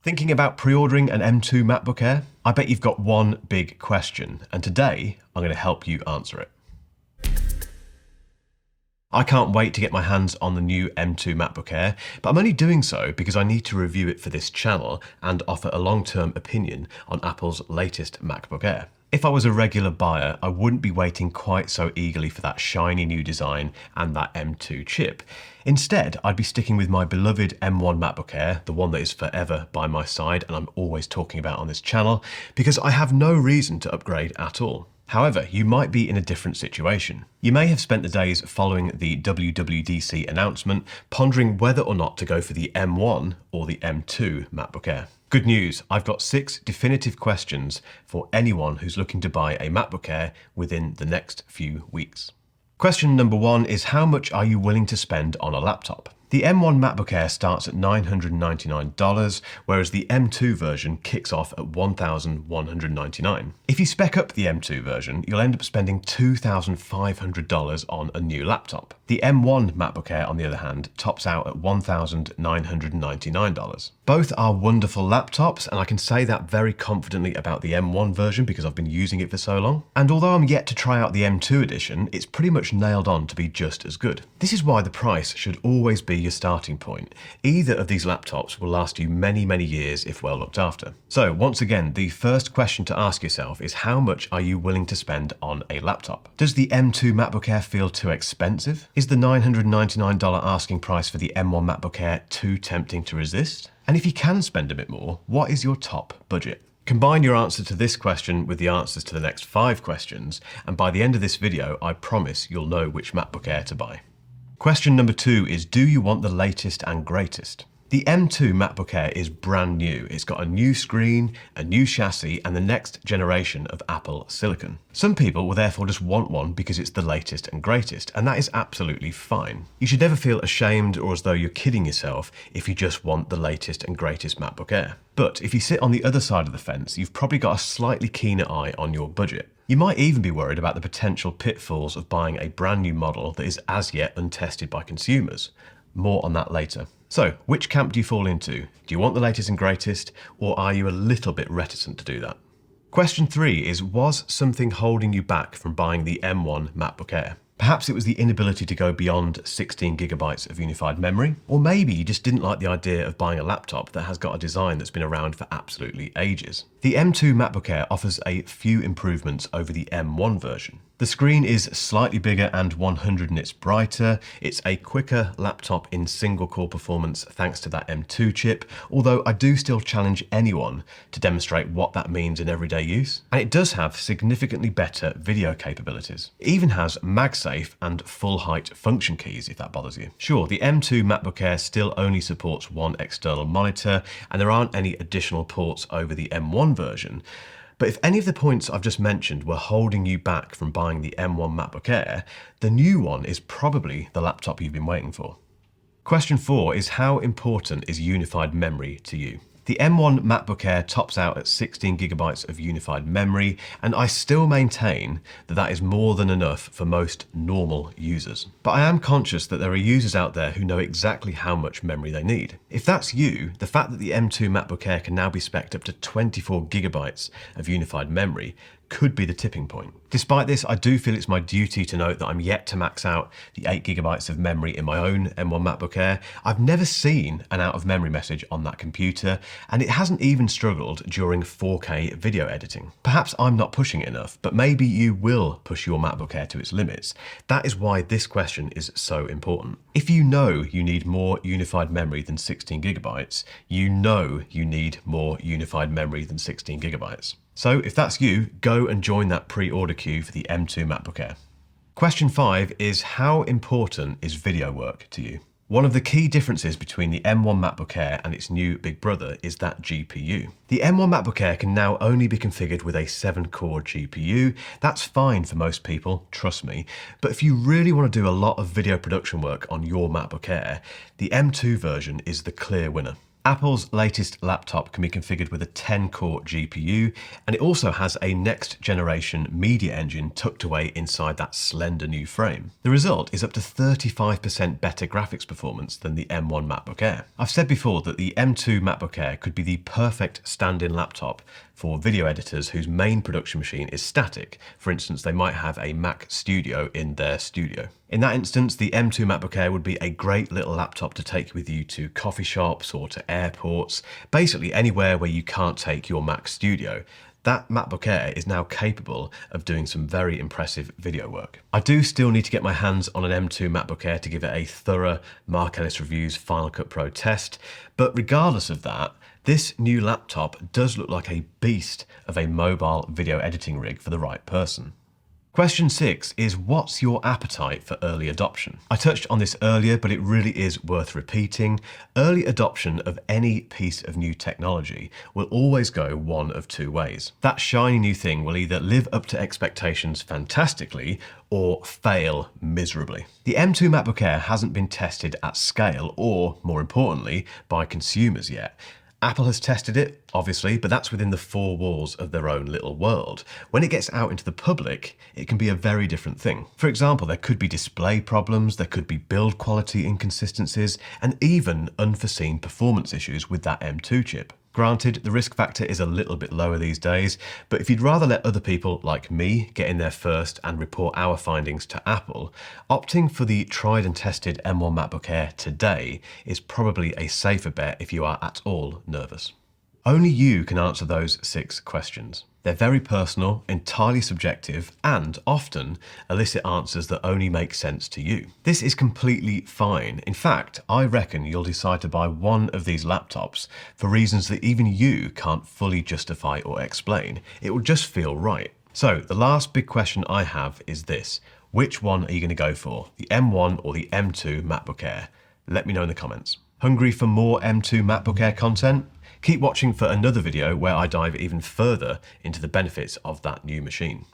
Thinking about pre-ordering an M2 MacBook Air? I bet you've got one big question, and today I'm going to help you answer it. I can't wait to get my hands on the new M2 MacBook Air, but I'm only doing so because I need to review it for this channel and offer a long-term opinion on Apple's latest MacBook Air. If I was a regular buyer, I wouldn't be waiting quite so eagerly for that shiny new design and that M2 chip. Instead, I'd be sticking with my beloved M1 MacBook Air, the one that is forever by my side and I'm always talking about on this channel, because I have no reason to upgrade at all. However, you might be in a different situation. You may have spent the days following the WWDC announcement, pondering whether or not to go for the M1 or the M2 MacBook Air. Good news, I've got 6 definitive questions for anyone who's looking to buy a MacBook Air within the next few weeks. Question number 1 is, how much are you willing to spend on a laptop? The M1 MacBook Air starts at $999, whereas the M2 version kicks off at $1,199. If you spec up the M2 version, you'll end up spending $2,500 on a new laptop. The M1 MacBook Air, on the other hand, tops out at $1,999. Both are wonderful laptops, and I can say that very confidently about the M1 version because I've been using it for so long. And although I'm yet to try out the M2 edition, it's pretty much nailed on to be just as good. This is why the price should always be your starting point. Either of these laptops will last you many, many years if well looked after. So once again, the first question to ask yourself is, how much are you willing to spend on a laptop? Does the M2 MacBook Air feel too expensive? Is the $999 asking price for the M1 MacBook Air too tempting to resist? And if you can spend a bit more, what is your top budget? Combine your answer to this question with the answers to the next 5 questions, and by the end of this video, I promise you'll know which MacBook Air to buy. Question number 2 is, do you want the latest and greatest? The M2 MacBook Air is brand new. It's got a new screen, a new chassis, and the next generation of Apple Silicon. Some people will therefore just want one because it's the latest and greatest, and that is absolutely fine. You should never feel ashamed or as though you're kidding yourself if you just want the latest and greatest MacBook Air. But if you sit on the other side of the fence, you've probably got a slightly keener eye on your budget. You might even be worried about the potential pitfalls of buying a brand new model that is as yet untested by consumers. More on that later. So, which camp do you fall into? Do you want the latest and greatest, or are you a little bit reticent to do that? Question 3 is, was something holding you back from buying the M1 MacBook Air? Perhaps it was the inability to go beyond 16 gigabytes of unified memory, or maybe you just didn't like the idea of buying a laptop that has got a design that's been around for absolutely ages. The M2 MacBook Air offers a few improvements over the M1 version. The screen is slightly bigger and 100 nits brighter. It's a quicker laptop in single core performance thanks to that M2 chip, although I do still challenge anyone to demonstrate what that means in everyday use. And it does have significantly better video capabilities. It even has MagSafe and full height function keys if that bothers you. Sure, the M2 MacBook Air still only supports one external monitor and there aren't any additional ports over the M1 version. But if any of the points I've just mentioned were holding you back from buying the M1 MacBook Air, the new one is probably the laptop you've been waiting for. Question 4 is, how important is unified memory to you? The M1 MacBook Air tops out at 16 gigabytes of unified memory, and I still maintain that that is more than enough for most normal users. But I am conscious that there are users out there who know exactly how much memory they need. If that's you, the fact that the M2 MacBook Air can now be spec'd up to 24 gigabytes of unified memory could be the tipping point. Despite this, I do feel it's my duty to note that I'm yet to max out the 8 gigabytes of memory in my own M1 MacBook Air. I've never seen an out of memory message on that computer, and it hasn't even struggled during 4K video editing. Perhaps I'm not pushing it enough, but maybe you will push your MacBook Air to its limits. That is why this question is so important. If you know you need more unified memory than 16 gigabytes, you know you need more unified memory than 16 gigabytes. So if that's you, go and join that pre-order queue for the M2 MacBook Air. Question 5 is, how important is video work to you? One of the key differences between the M1 MacBook Air and its new big brother is that GPU. The M1 MacBook Air can now only be configured with a 7-core GPU. That's fine for most people, trust me. But if you really want to do a lot of video production work on your MacBook Air, the M2 version is the clear winner. Apple's latest laptop can be configured with a 10-core GPU, and it also has a next-generation media engine tucked away inside that slender new frame. The result is up to 35% better graphics performance than the M1 MacBook Air. I've said before that the M2 MacBook Air could be the perfect stand-in laptop for video editors whose main production machine is static. For instance, they might have a Mac Studio in their studio. In that instance, the M2 MacBook Air would be a great little laptop to take with you to coffee shops or to airports, basically anywhere where you can't take your Mac Studio. That MacBook Air is now capable of doing some very impressive video work. I do still need to get my hands on an M2 MacBook Air to give it a thorough Mark Ellis Reviews Final Cut Pro test, but regardless of that, this new laptop does look like a beast of a mobile video editing rig for the right person. Question 6 is, what's your appetite for early adoption? I touched on this earlier, but it really is worth repeating. Early adoption of any piece of new technology will always go one of two ways. That shiny new thing will either live up to expectations fantastically or fail miserably. The M2 MacBook Air hasn't been tested at scale or, more importantly, by consumers yet. Apple has tested it, obviously, but that's within the four walls of their own little world. When it gets out into the public, it can be a very different thing. For example, there could be display problems, there could be build quality inconsistencies, and even unforeseen performance issues with that M2 chip. Granted, the risk factor is a little bit lower these days, but if you'd rather let other people like me get in there first and report our findings to Apple, opting for the tried and tested M1 MacBook Air today is probably a safer bet if you are at all nervous. Only you can answer those 6 questions. They're very personal, entirely subjective, and often elicit answers that only make sense to you. This is completely fine. In fact, I reckon you'll decide to buy one of these laptops for reasons that even you can't fully justify or explain. It will just feel right. So the last big question I have is this: which one are you going to go for? The M1 or the M2 MacBook Air? Let me know in the comments. Hungry for more M2 MacBook Air content? Keep watching for another video where I dive even further into the benefits of that new machine.